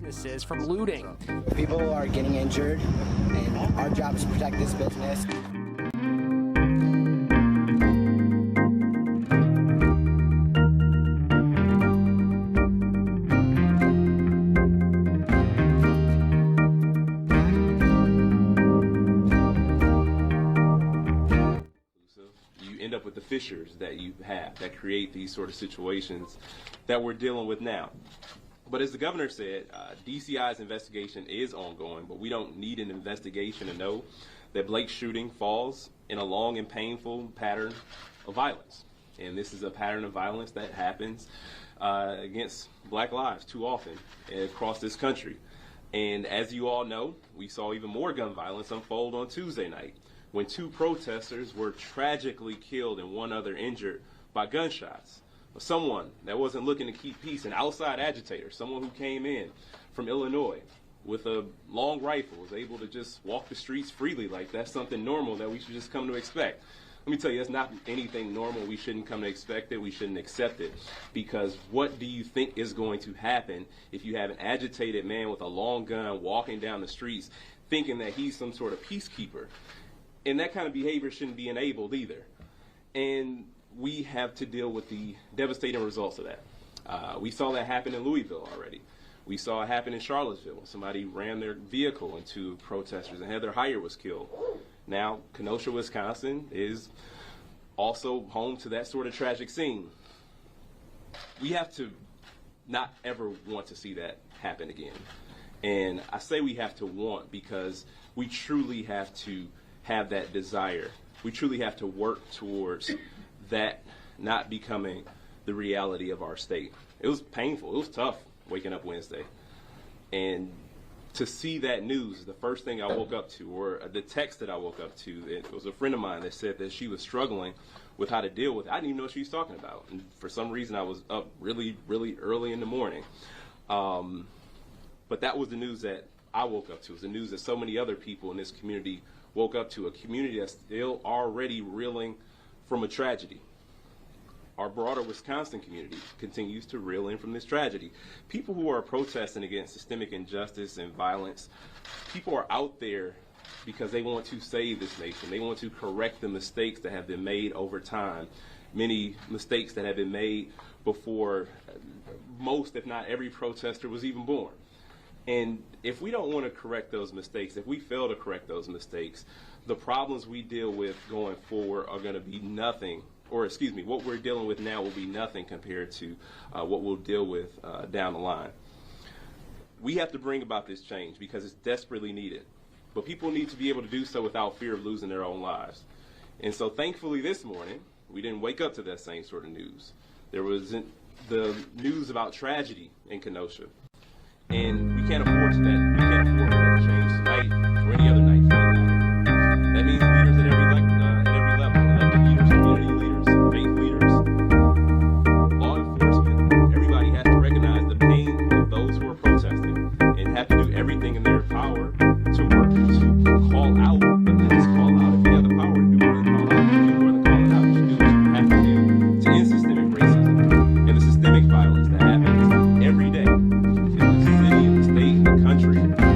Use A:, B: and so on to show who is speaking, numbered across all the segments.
A: businesses from looting.
B: People are getting injured, and our job is to protect this business.
C: End up with the fissures that you have that create these sort of situations that we're dealing with now. But as the governor said, DCI's investigation is ongoing, but we don't need an investigation to know that Blake's shooting falls in a long and painful pattern of violence. And this is a pattern of violence that happens against black lives too often across this country. And as you all know, we saw even more gun violence unfold on Tuesday night, when 2 protesters were tragically killed and 1 other injured by gunshots. Someone that wasn't looking to keep peace, an outside agitator, someone who came in from Illinois with a long rifle, was able to just walk the streets freely like that's something normal that we should just come to expect. Let me tell you, that's not anything normal. We shouldn't come to expect it. We shouldn't accept it. Because what do you think is going to happen if you have an agitated man with a long gun walking down the streets thinking that he's some sort of peacekeeper? And that kind of behavior shouldn't be enabled either. And we have to deal with the devastating results of that. We saw that happen in Louisville already. We saw it happen in Charlottesville when somebody ran their vehicle into protesters and Heather Heyer was killed. Now, Kenosha, Wisconsin is also home to that sort of tragic scene. We have to not ever want to see that happen again. And I say we have to want because we truly have to have that desire. We truly have to work towards that not becoming the reality of our state. It was painful. It was tough waking up Wednesday. And to see that news, the first thing I woke up to, or the text that I woke up to, it was a friend of mine that said that she was struggling with how to deal with it. I didn't even know what she was talking about. And for some reason, I was up really, really early in the morning. But that was the news that I woke up to. It was the news that so many other people in this community woke up to, a community that's still already reeling from a tragedy. Our broader Wisconsin community continues to reel in from this tragedy. People who are protesting against systemic injustice and violence, people are out there because they want to save this nation. They want to correct the mistakes that have been made over time, many mistakes that have been made before most, if not every, protester was even born. And if we don't want to correct those mistakes, if we fail to correct those mistakes, the problems we deal with going forward are going to be nothing, or excuse me, what we're dealing with now will be nothing compared to what we'll deal with down the line. We have to bring about this change because it's desperately needed. But people need to be able to do so without fear of losing their own lives. And so thankfully this morning, we didn't wake up to that same sort of news. There wasn't the news about tragedy in Kenosha. And we can't afford that. We can't afford that to change tonight or any other night for that matter. That means leaders at every level, elected leaders, community leaders, faith leaders, law enforcement. Everybody has to recognize the pain of those who are protesting and have to do everything in their power to work to call out, but not just call out. If you have the power to do more than call out, you do more than call it out. You should do what you have to do to end systemic racism and the systemic violence that happens every day. Country.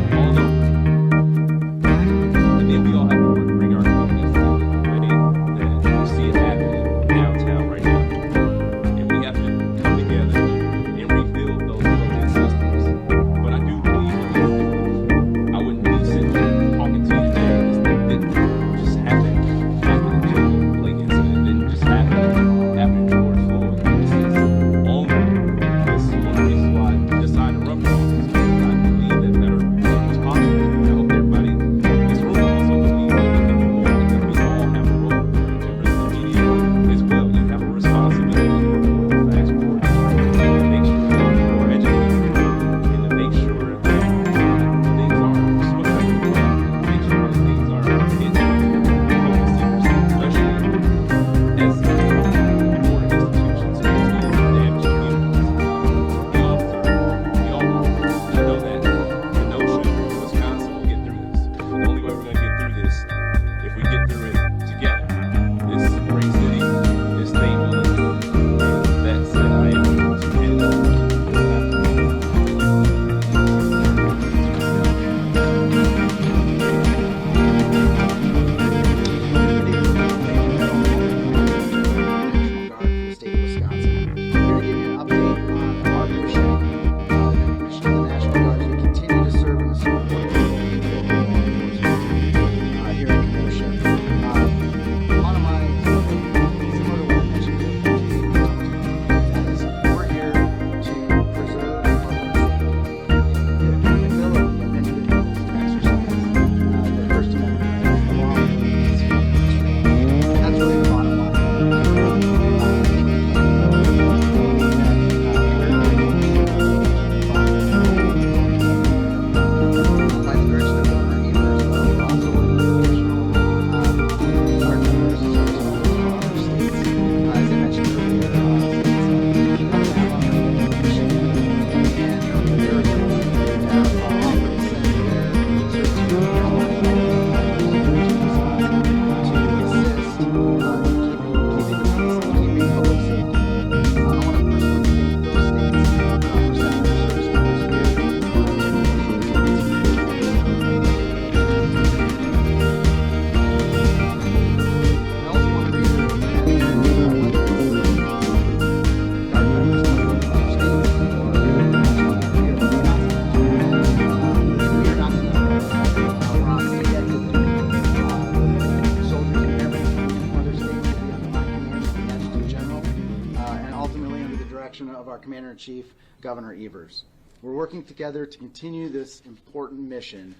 A: Department Chief, Governor Evers. We're working together to continue this important mission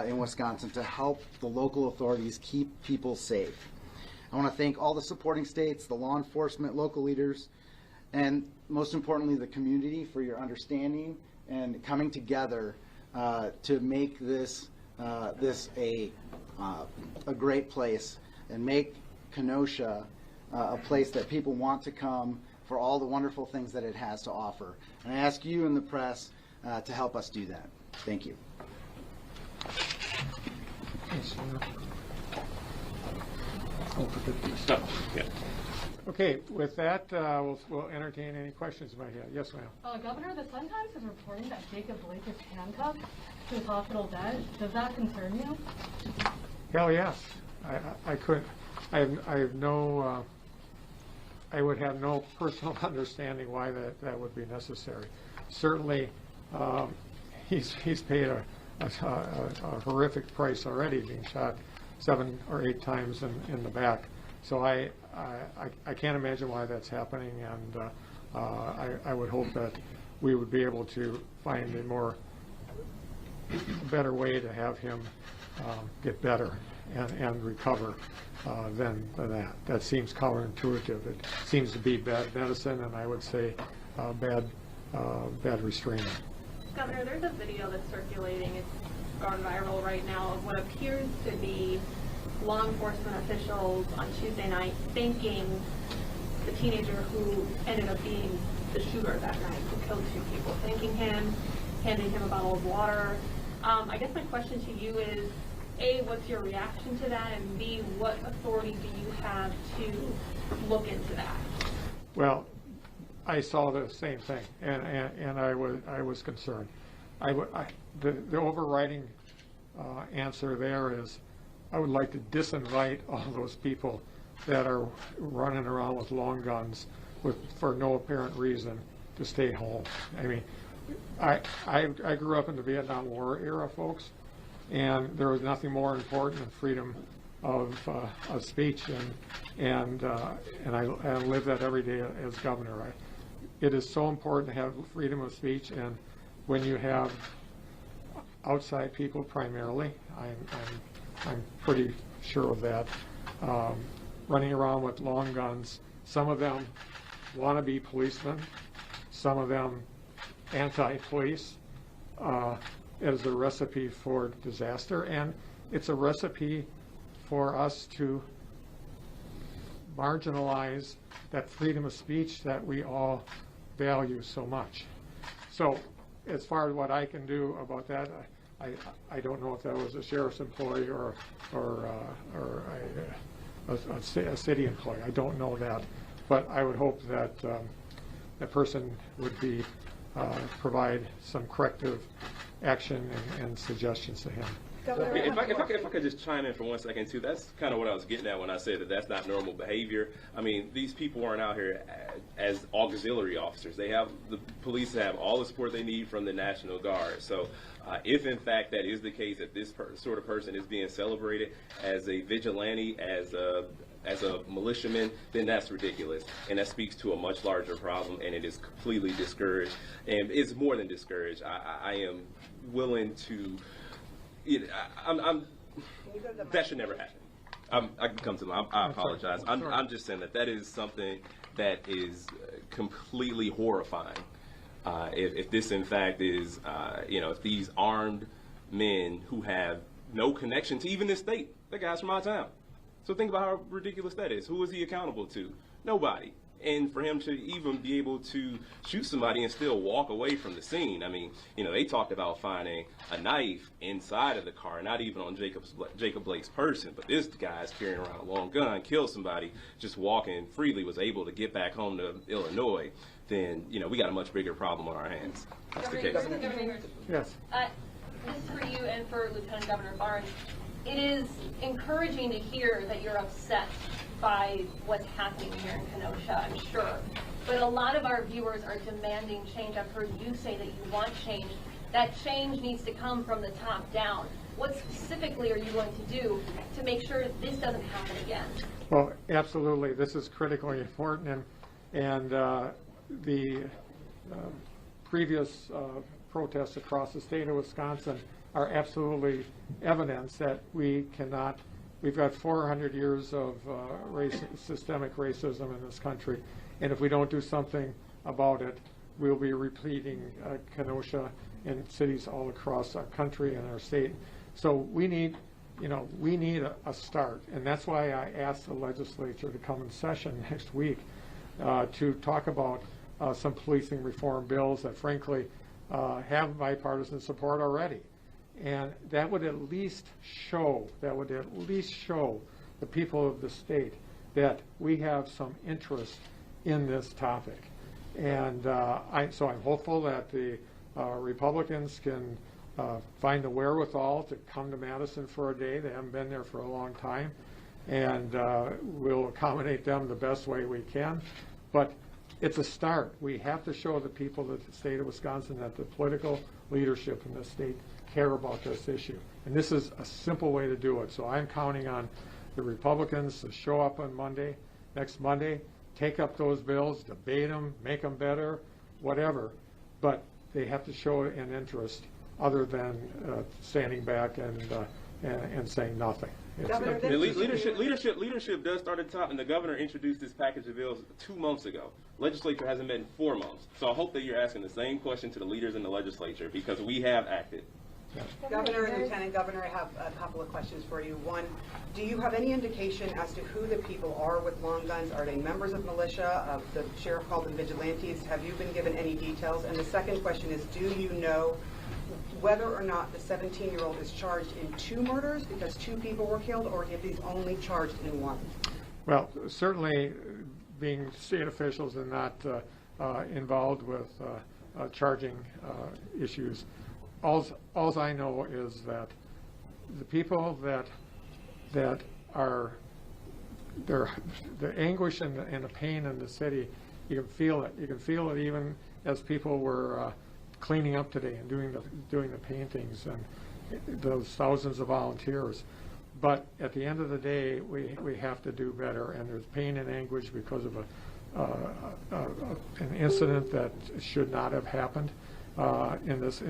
A: in Wisconsin to help the local authorities keep people safe. I want to thank all the supporting states, the law enforcement, local leaders, and most importantly, the community for your understanding and coming together to make this a great place and make Kenosha a place that people want to come for all the wonderful things that it has to offer. And I ask you in the press to help us do that. Thank you.
D: Okay, with that, we'll entertain any questions you might have. Yes, ma'am.
E: Governor, the Sun Times is reporting that Jacob Blake is handcuffed to his hospital bed. Does that concern you?
D: Hell yes. I would have no personal understanding why that would be necessary. Certainly, he's paid a horrific price already, being shot 7 or 8 times in the back. So I can't imagine why that's happening, and I would hope that we would be able to find a better way to have him get better and recover than that. That seems counterintuitive. It seems to be bad medicine, and I would say bad restraining.
F: Governor, there's a video that's circulating. It's gone viral right now of what appears to be law enforcement officials on Tuesday night thanking the teenager who ended up being the shooter that night, who killed 2 people, thanking him, handing him a bottle of water. I guess my question to you is, A, what's your reaction to that, and B, what authority do you have to look into that?
D: Well, I saw the same thing, and I was concerned. The overriding answer there is I would like to disinvite all those people that are running around with long guns for no apparent reason to stay home. I mean, I grew up in the Vietnam War era, folks, and there was nothing more important than freedom of speech, and I live that every day as governor. It is so important to have freedom of speech, and when you have outside people primarily, I'm pretty sure of that, running around with long guns. Some of them want to be policemen, some of them anti-police. It is a recipe for disaster, and it's a recipe for us to marginalize that freedom of speech that we all value so much. So as far as what I can do about that, I don't know if that was a sheriff's employee or a city employee. I don't know that, but I would hope that that person would be provide some corrective action and suggestions to him.
C: If I could just chime in for 1 second too, that's kind of what I was getting at when I said that that's not normal behavior. I mean, these people aren't out here as auxiliary officers. The police have all the support they need from the National Guard. So if in fact that is the case, that this sort of person is being celebrated as a vigilante, as a militiaman, then that's ridiculous, and that speaks to a much larger problem, and it is completely discouraged, and it's more than discouraged. I am willing to. That should never happen. I can come to them. I apologize. I'm just saying that is something that is completely horrifying. If this in fact is, if these armed men who have no connection to even this state, the guys from out of town. So think about how ridiculous that is. Who is he accountable to? Nobody. And for him to even be able to shoot somebody and still walk away from the scene. I mean, they talked about finding a knife inside of the car, not even on Jacob Blake's person, but this guy's carrying around a long gun, killed somebody, just walking freely, was able to get back home to Illinois. Then, we got a much bigger problem on our hands. That's the case.
D: Yes.
F: This is for you and for Lieutenant Governor Barnes. It is encouraging to hear that you're upset by what's happening here in Kenosha, I'm sure. But a lot of our viewers are demanding change. I've heard you say that you want change. That change needs to come from the top down. What specifically are you going to do to make sure this doesn't happen again?
D: Well, absolutely. This is critically important, and the previous protests across the state of Wisconsin are absolutely evidence that we cannot, we've got 400 years of systemic racism in this country, and if we don't do something about it, we'll be repeating Kenosha in cities all across our country and our state. So we need, we need a start, and that's why I asked the legislature to come in session next week to talk about some policing reform bills that frankly have bipartisan support already. And that would at least show, the people of the state that we have some interest in this topic. And so I'm hopeful that the Republicans can find the wherewithal to come to Madison for a day. They haven't been there for a long time. And we'll accommodate them the best way we can. But it's a start. We have to show the people of the state of Wisconsin that the political leadership in the state care about this issue. And this is a simple way to do it. So I'm counting on the Republicans to show up on Monday, next Monday, take up those bills, debate them, make them better, whatever. But they have to show an interest other than standing back and saying nothing.
C: Leadership does start at the top, and the governor introduced this package of bills 2 months ago. Legislature hasn't met in 4 months. So I hope that you're asking the same question to the leaders in the legislature, because we have acted.
G: Governor and Lieutenant Governor, I have a couple of questions for you. One, do you have any indication as to who the people are with long guns? Are they members of militia? The sheriff called them vigilantes. Have you been given any details? And the second question is, do you know whether or not the 17-year-old is charged in 2 murders because 2 people were killed, or if he's only charged in 1?
D: Well, certainly being state officials and not involved with charging issues, all I know is that the people that are the anguish and the pain in the city, you can feel it. You can feel it even as people were cleaning up today and doing the paintings and those thousands of volunteers. But at the end of the day, we have to do better, and there's pain and anguish because of an incident that should not have happened in this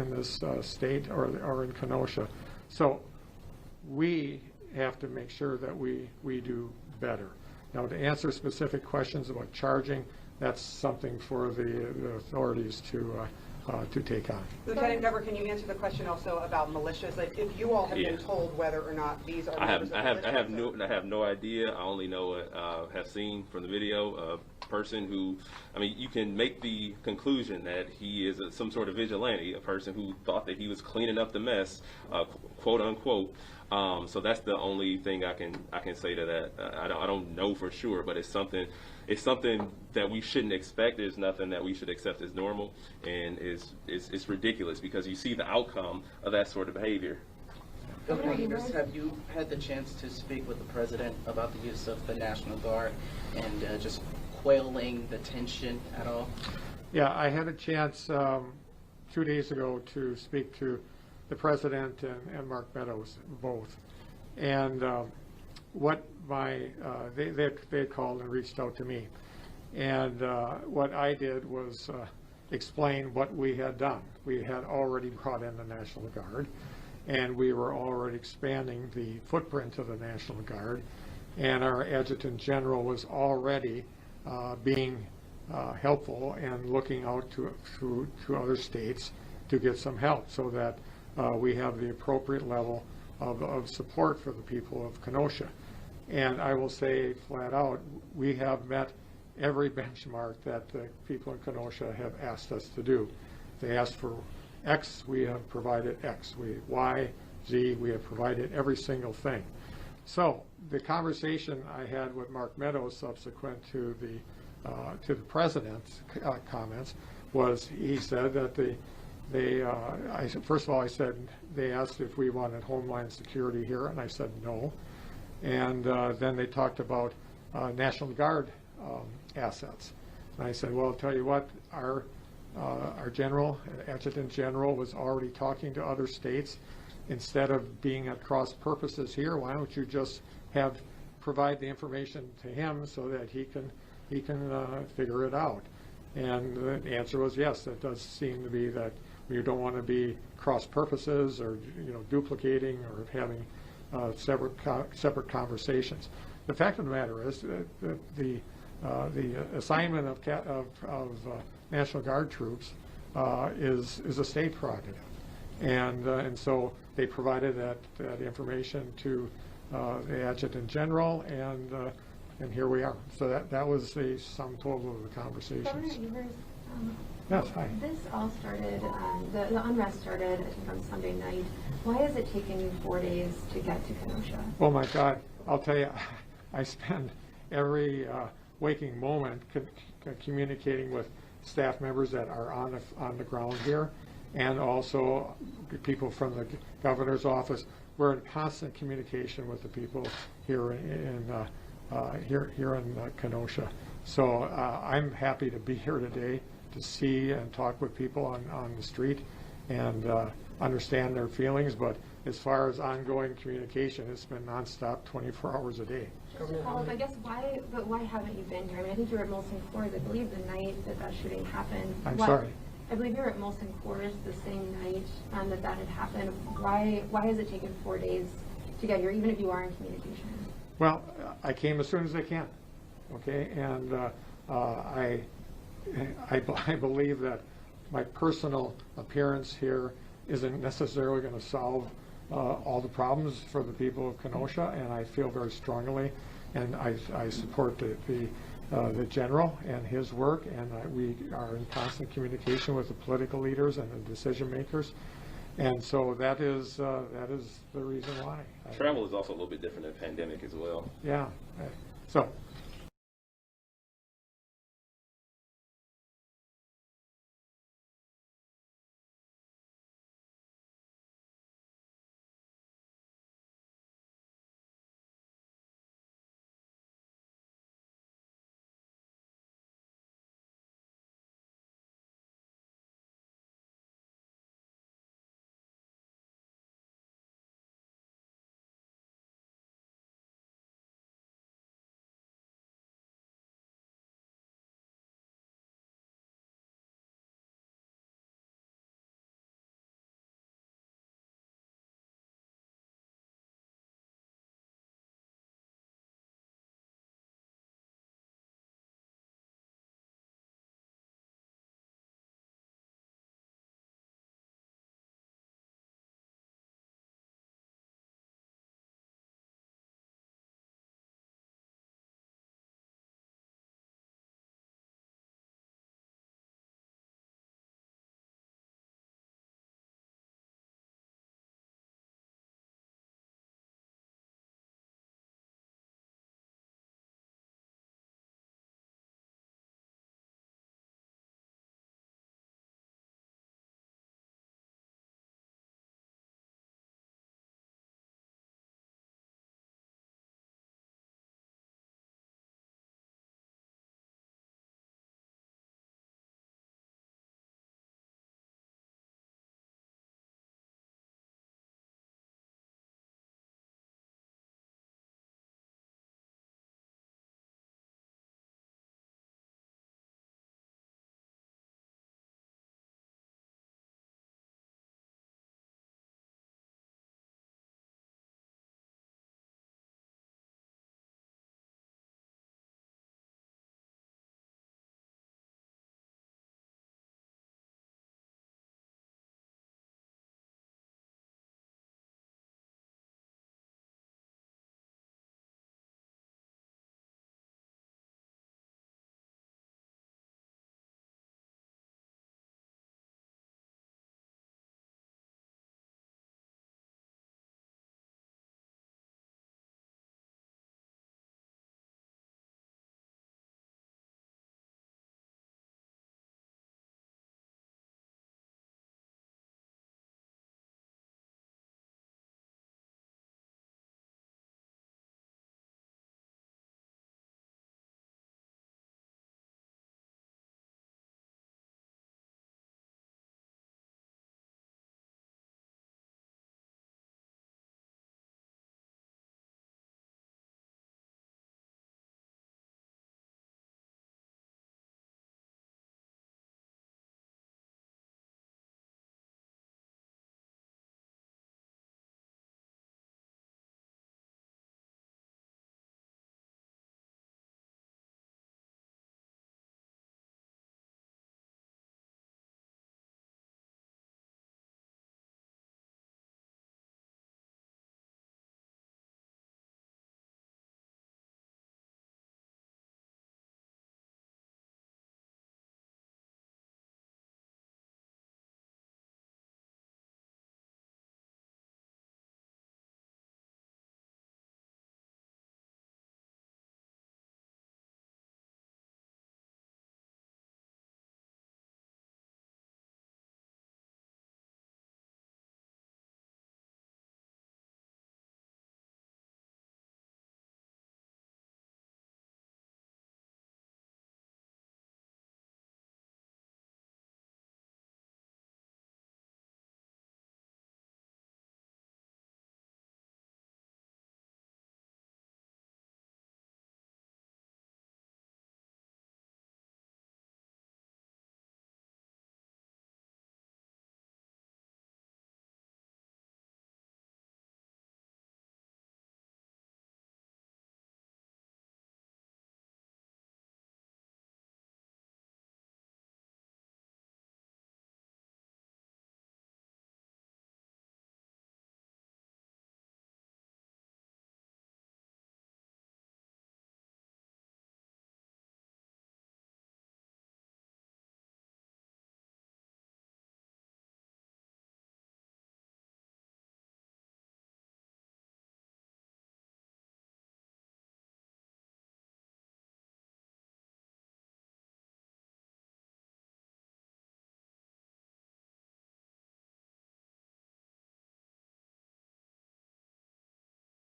D: state or in Kenosha. So we have to make sure that we do better. Now, to answer specific questions about charging, that's something for the authorities to take on.
G: Lieutenant Governor, can you answer the question also about militias? Like, if you all have been told whether or not these are members of militias?
C: I have no idea. I only know have seen from the video a person who, you can make the conclusion that he is some sort of vigilante, a person who thought that he was cleaning up the mess, quote unquote. So that's the only thing I can say to that. I don't know for sure, but it's something that we shouldn't expect. There's nothing that we should accept as normal, and it's ridiculous because you see the outcome of that sort of behavior.
H: Governor Evers, have you had the chance to speak with the president about the use of the National Guard and just quelling the tension at all?
D: Yeah, I had a chance 2 days ago to speak to the president and Mark Meadows both, and what they called and reached out to me, and what I did was explain what we had done. We had already brought in the National Guard, and we were already expanding the footprint of the National Guard, and our Adjutant General was already being helpful and looking out to other states to get some help so that we have the appropriate level of support for the people of Kenosha. And I will say flat out, we have met every benchmark that the people in Kenosha have asked us to do. They asked for X, we have provided X. Y, Z, we have provided every single thing. So the conversation I had with Mark Meadows subsequent to the president's comments was, he said that first of all, I said, they asked if we wanted Homeland Security here, and I said no. And then they talked about National Guard assets. And I said, well, I'll tell you what, our general, Adjutant General, was already talking to other states. Instead of being at cross purposes here, why don't you just provide the information to him so that he can figure it out. And the answer was yes. It does seem to be that you don't want to be cross purposes or duplicating or having separate conversations. The fact of the matter is that the assignment of National Guard troops is a state prerogative, and so they provided that information to the Adjutant General, and here we are. So that was the sum total of the conversations.
I: Governor Evers,
D: Yes, hi.
I: this all started, the unrest started, I think, on Sunday night. Why has it taken you 4 days to get to Kenosha?
D: Oh my God, I'll tell you, I spend every waking moment communicating with staff members that are on the ground here, and also people from the governor's office. We're in constant communication with the people here in Kenosha. So I'm happy to be here today to see and talk with people on the street and understand their feelings. But as far as ongoing communication, it's been nonstop, 24 hours a day.
I: Just to follow up, I guess why haven't you been here? I mean, I think you were at Molson Coors, I believe, the night that shooting happened.
D: I'm sorry?
I: I believe you were at Molson Coors the same night that had happened. Why has it taken 4 days to get here, even if you are in communication?
D: Well, I came as soon as I can, okay? And I believe that my personal appearance here isn't necessarily going to solve all the problems for the people of Kenosha, and I feel very strongly, and I support the general and his work, and we are in constant communication with the political leaders and the decision makers, and so that is the reason why.
C: Travel is also a little bit different than pandemic as well.
D: Yeah. So